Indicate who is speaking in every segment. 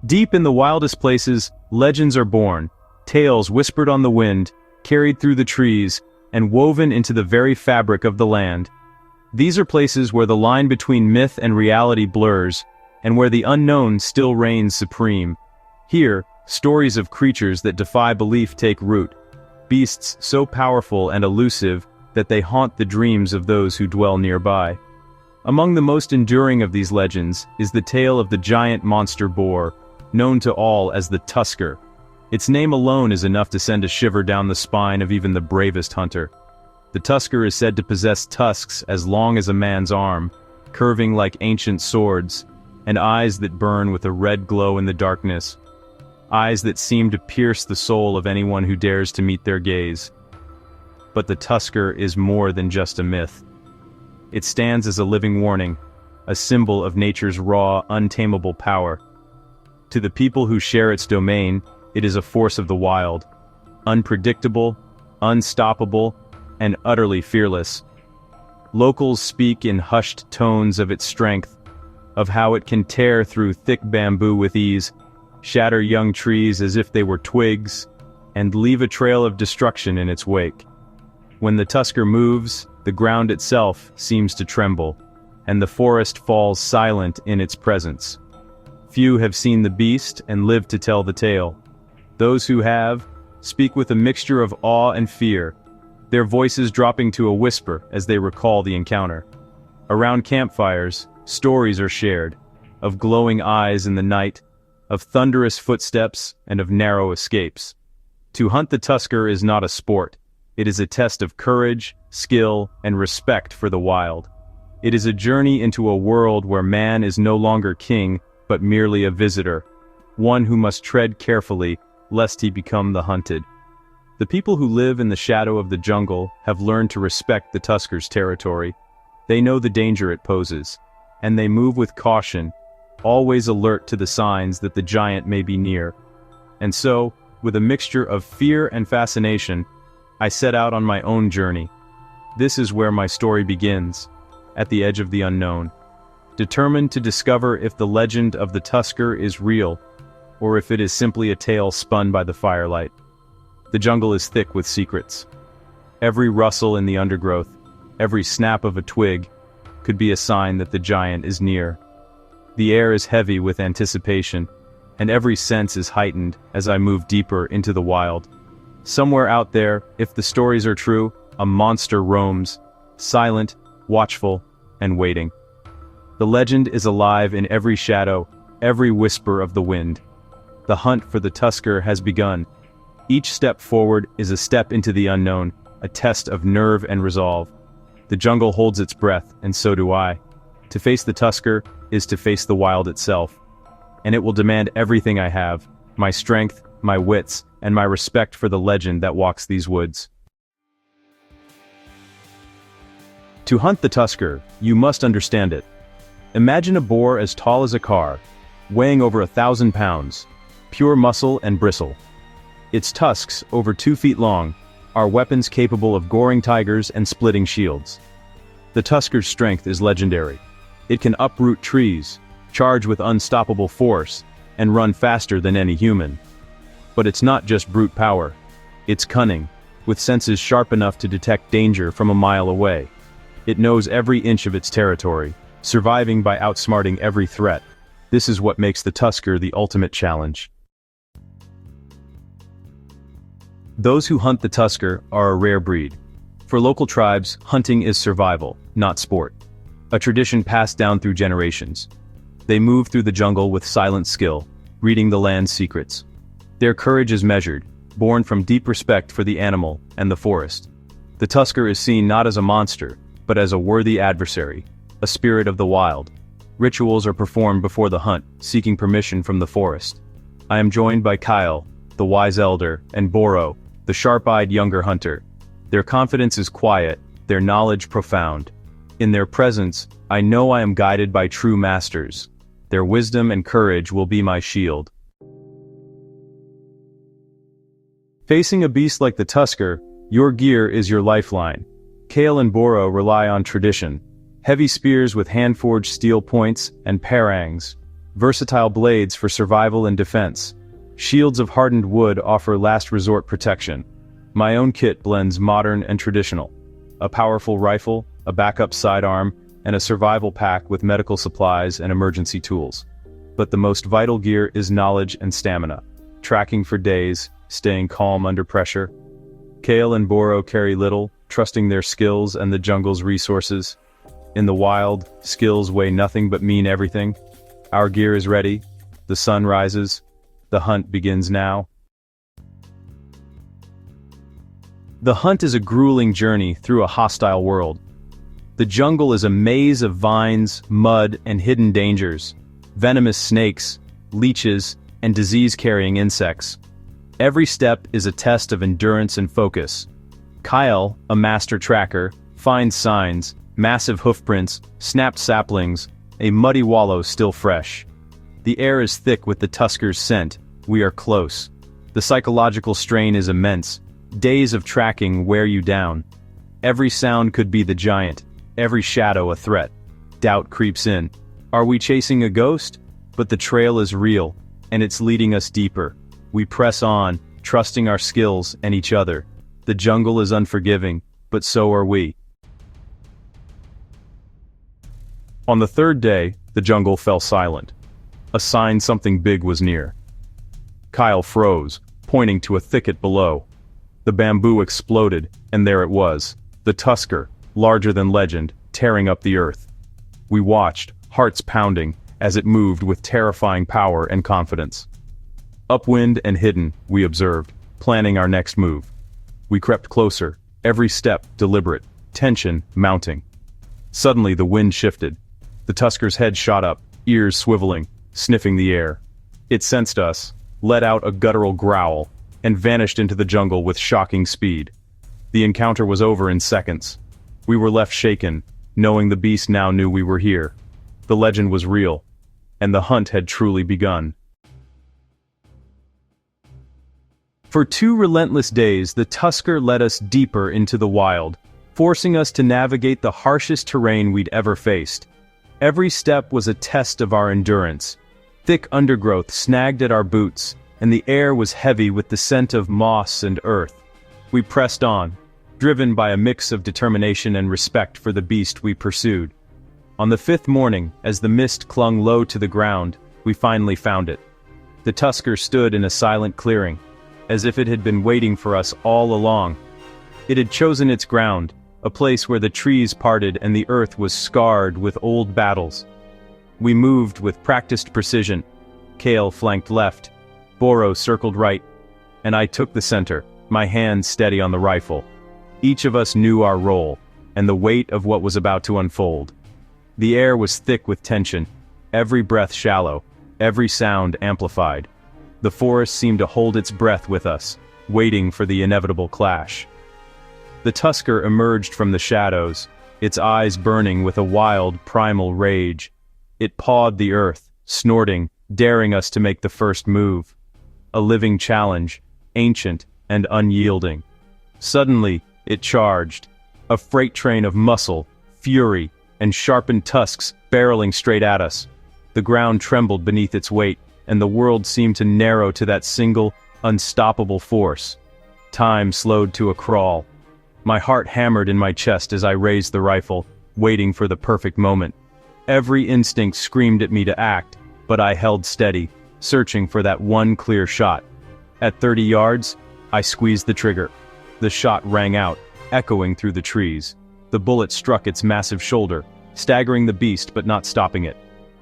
Speaker 1: Deep in the wildest places, legends are born, tales whispered on the wind, carried through the trees, and woven into the very fabric of the land. These are places where the line between myth and reality blurs, and where the unknown still reigns supreme. Here, stories of creatures that defy belief take root, beasts so powerful and elusive that they haunt the dreams of those who dwell nearby. Among the most enduring of these legends is the tale of the giant monster boar, known to all as the Tusker. Its name alone is enough to send a shiver down the spine of even the bravest hunter. The Tusker is said to possess tusks as long as a man's arm, curving like ancient swords, and eyes that burn with a red glow in the darkness. Eyes that seem to pierce the soul of anyone who dares to meet their gaze. But the Tusker is more than just a myth. It stands as a living warning, a symbol of nature's raw, untamable power. To the people who share its domain, it is a force of the wild, unpredictable, unstoppable, and utterly fearless. Locals speak in hushed tones of its strength, of how it can tear through thick bamboo with ease, shatter young trees as if they were twigs, and leave a trail of destruction in its wake. When the Tusker moves, the ground itself seems to tremble, and the forest falls silent in its presence. Few have seen the beast and lived to tell the tale. Those who have, speak with a mixture of awe and fear, their voices dropping to a whisper as they recall the encounter. Around campfires, stories are shared, of glowing eyes in the night, of thunderous footsteps, and of narrow escapes. To hunt the Tusker is not a sport. It is a test of courage, skill, and respect for the wild. It is a journey into a world where man is no longer king, but merely a visitor, one who must tread carefully, lest he become the hunted. The people who live in the shadow of the jungle have learned to respect the Tusker's territory. They know the danger it poses, and they move with caution, always alert to the signs that the giant may be near. And so, with a mixture of fear and fascination, I set out on my own journey. This is where my story begins, at the edge of the unknown, determined to discover if the legend of the Tusker is real, or if it is simply a tale spun by the firelight. The jungle is thick with secrets. Every rustle in the undergrowth, every snap of a twig, could be a sign that the giant is near. The air is heavy with anticipation, and every sense is heightened as I move deeper into the wild. Somewhere out there, if the stories are true, a monster roams, silent, watchful, and waiting. The legend is alive in every shadow, every whisper of the wind. The hunt for the Tusker has begun. Each step forward is a step into the unknown, a test of nerve and resolve. The jungle holds its breath, and so do I. To face the Tusker is to face the wild itself. And it will demand everything I have, my strength, my wits, and my respect for the legend that walks these woods. To hunt the Tusker, you must understand it. Imagine a boar as tall as a car, weighing over 1,000 pounds, pure muscle and bristle. Its tusks, over 2 feet long, are weapons capable of goring tigers and splitting shields. The Tusker's strength is legendary. It can uproot trees, charge with unstoppable force, and run faster than any human. But it's not just brute power. It's cunning, with senses sharp enough to detect danger from a mile away. It knows every inch of its territory, surviving by outsmarting every threat. This is what makes the Tusker the ultimate challenge. Those who hunt the Tusker are a rare breed. For local tribes, hunting is survival, not sport. A tradition passed down through generations. They move through the jungle with silent skill, reading the land's secrets. Their courage is measured, born from deep respect for the animal and the forest. The Tusker is seen not as a monster, but as a worthy adversary, a spirit of the wild. Rituals are performed before the hunt, seeking permission from the forest. I am joined by Kyle, the wise elder, and Boar, the sharp-eyed younger hunter. Their confidence is quiet, their knowledge profound. In their presence, I know I am guided by true masters. Their wisdom and courage will be my shield. Facing a beast like the Tusker, your gear is your lifeline. Kale and Boar rely on tradition. Heavy spears with hand-forged steel points and parangs. versatile blades for survival and defense. Shields of hardened wood offer last resort protection. My own kit blends modern and traditional. A powerful rifle, a backup sidearm, and a survival pack with medical supplies and emergency tools. But the most vital gear is knowledge and stamina. Tracking for days, staying calm under pressure. Kale and Boar carry little, trusting their skills and the jungle's resources. In the wild, skills weigh nothing but mean everything. Our gear is ready. The sun rises. The hunt begins now. The hunt is a grueling journey through a hostile world. The jungle is a maze of vines, mud, and hidden dangers. Venomous snakes, leeches, and disease-carrying insects. Every step is a test of endurance and focus. Kyle, a master tracker, finds signs, massive hoofprints, snapped saplings, a muddy wallow still fresh. The air is thick with the Tusker's scent. We are close. The psychological strain is immense. Days of tracking wear you down. Every sound could be the giant, every shadow a threat. Doubt creeps in. Are we chasing a ghost? But the trail is real, and it's leading us deeper. We press on, trusting our skills and each other. The jungle is unforgiving, but so are we. On the third day, the jungle fell silent. A sign something big was near. Kyle froze, pointing to a thicket below. The bamboo exploded, and there it was, the Tusker, larger than legend, tearing up the earth. We watched, hearts pounding, as it moved with terrifying power and confidence. Upwind and hidden, we observed, planning our next move. We crept closer, every step deliberate, tension mounting. Suddenly the wind shifted. The Tusker's head shot up, ears swiveling, sniffing the air. It sensed us, let out a guttural growl, and vanished into the jungle with shocking speed. The encounter was over in seconds. We were left shaken, knowing the beast now knew we were here. The legend was real, and the hunt had truly begun. For 2 relentless days, the Tusker led us deeper into the wild, forcing us to navigate the harshest terrain we'd ever faced. Every step was a test of our endurance. Thick undergrowth snagged at our boots, and the air was heavy with the scent of moss and earth. We pressed on, driven by a mix of determination and respect for the beast we pursued. On the 5th morning, as the mist clung low to the ground, we finally found it. The Tusker stood in a silent clearing, as if it had been waiting for us all along. It had chosen its ground, a place where the trees parted and the earth was scarred with old battles. We moved with practiced precision. Kale flanked left, Boar circled right, and I took the center, my hand steady on the rifle. Each of us knew our role, and the weight of what was about to unfold. The air was thick with tension, every breath shallow, every sound amplified. The forest seemed to hold its breath with us, waiting for the inevitable clash. The Tusker emerged from the shadows, its eyes burning with a wild, primal rage. It pawed the earth, snorting, daring us to make the first move. A living challenge, ancient and unyielding. Suddenly, it charged. A freight train of muscle, fury, and sharpened tusks barreling straight at us. The ground trembled beneath its weight, and the world seemed to narrow to that single, unstoppable force. Time slowed to a crawl. My heart hammered in my chest as I raised the rifle, waiting for the perfect moment. Every instinct screamed at me to act, but I held steady, searching for that one clear shot. At 30 yards, I squeezed the trigger. The shot rang out, echoing through the trees. The bullet struck its massive shoulder, staggering the beast but not stopping it.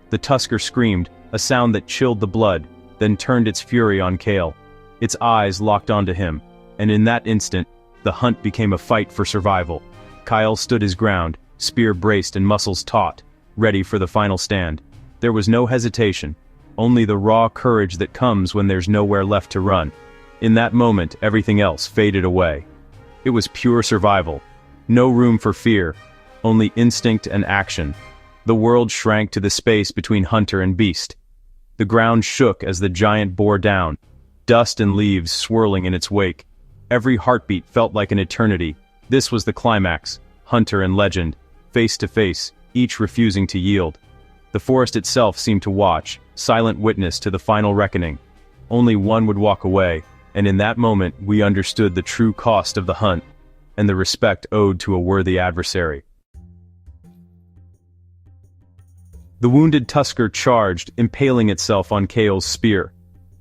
Speaker 1: The Tusker screamed, a sound that chilled the blood, then turned its fury on Kale. Its eyes locked onto him, and in that instant, the hunt became a fight for survival. Kyle stood his ground, spear braced and muscles taut, ready for the final stand. There was no hesitation, only the raw courage that comes when there's nowhere left to run. In that moment, everything else faded away. It was pure survival. No room for fear, only instinct and action. The world shrank to the space between hunter and beast. The ground shook as the giant bore down, dust and leaves swirling in its wake. Every heartbeat felt like an eternity. This was the climax, hunter and legend, face to face, each refusing to yield. The forest itself seemed to watch, silent witness to the final reckoning. Only one would walk away, and in that moment we understood the true cost of the hunt, and the respect owed to a worthy adversary. The wounded Tusker charged, impaling itself on Kale's spear.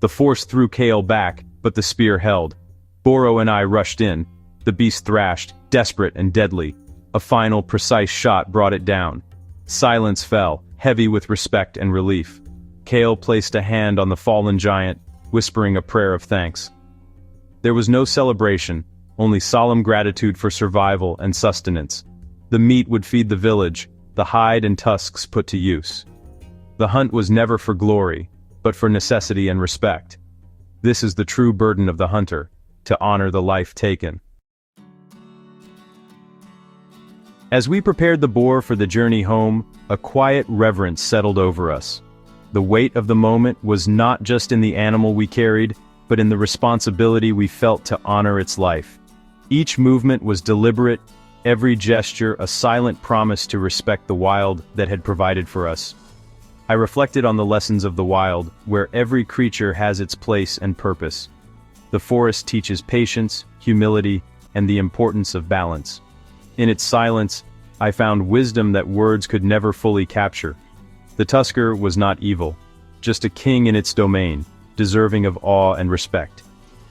Speaker 1: The force threw Kale back, but the spear held. Boar and I rushed in. The beast thrashed, desperate and deadly. A final, precise shot brought it down. Silence fell, heavy with respect and relief. Kale placed a hand on the fallen giant, whispering a prayer of thanks. There was no celebration, only solemn gratitude for survival and sustenance. The meat would feed the village, the hide and tusks put to use. The hunt was never for glory, but for necessity and respect. This is the true burden of the hunter, to honor the life taken. As we prepared the boar for the journey home, a quiet reverence settled over us. The weight of the moment was not just in the animal we carried, but in the responsibility we felt to honor its life. Each movement was deliberate, every gesture a silent promise to respect the wild that had provided for us. I reflected on the lessons of the wild, where every creature has its place and purpose. The forest teaches patience, humility, and the importance of balance. In its silence, I found wisdom that words could never fully capture. The Tusker was not evil, just a king in its domain, deserving of awe and respect.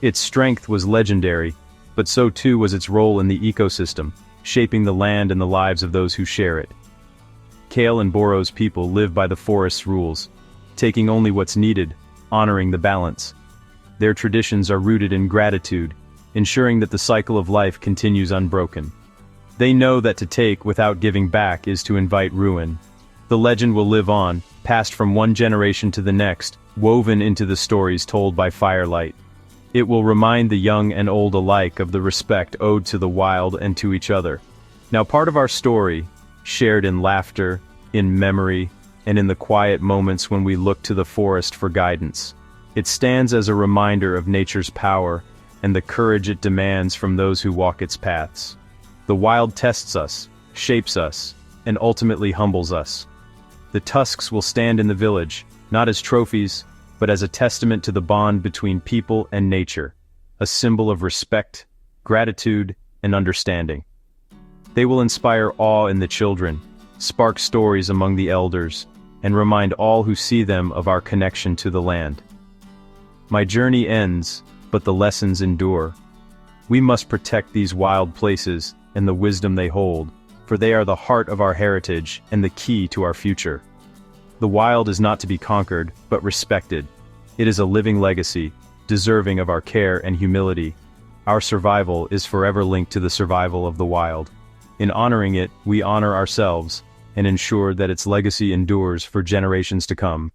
Speaker 1: Its strength was legendary, but so too was its role in the ecosystem, shaping the land and the lives of those who share it. Kale and Boar's people live by the forest's rules, taking only what's needed, honoring the balance. Their traditions are rooted in gratitude, ensuring that the cycle of life continues unbroken. They know that to take without giving back is to invite ruin. The legend will live on, passed from one generation to the next, woven into the stories told by firelight. It will remind the young and old alike of the respect owed to the wild and to each other. Now, part of our story, shared in laughter, in memory, and in the quiet moments when we look to the forest for guidance. It stands as a reminder of nature's power and the courage it demands from those who walk its paths. The wild tests us, shapes us, and ultimately humbles us. The tusks will stand in the village, not as trophies, but as a testament to the bond between people and nature, a symbol of respect, gratitude, and understanding. They will inspire awe in the children, spark stories among the elders, and remind all who see them of our connection to the land. My journey ends, but the lessons endure. We must protect these wild places and the wisdom they hold, for they are the heart of our heritage and the key to our future. The wild is not to be conquered, but respected. It is a living legacy, deserving of our care and humility. Our survival is forever linked to the survival of the wild. In honoring it, we honor ourselves, and ensure that its legacy endures for generations to come.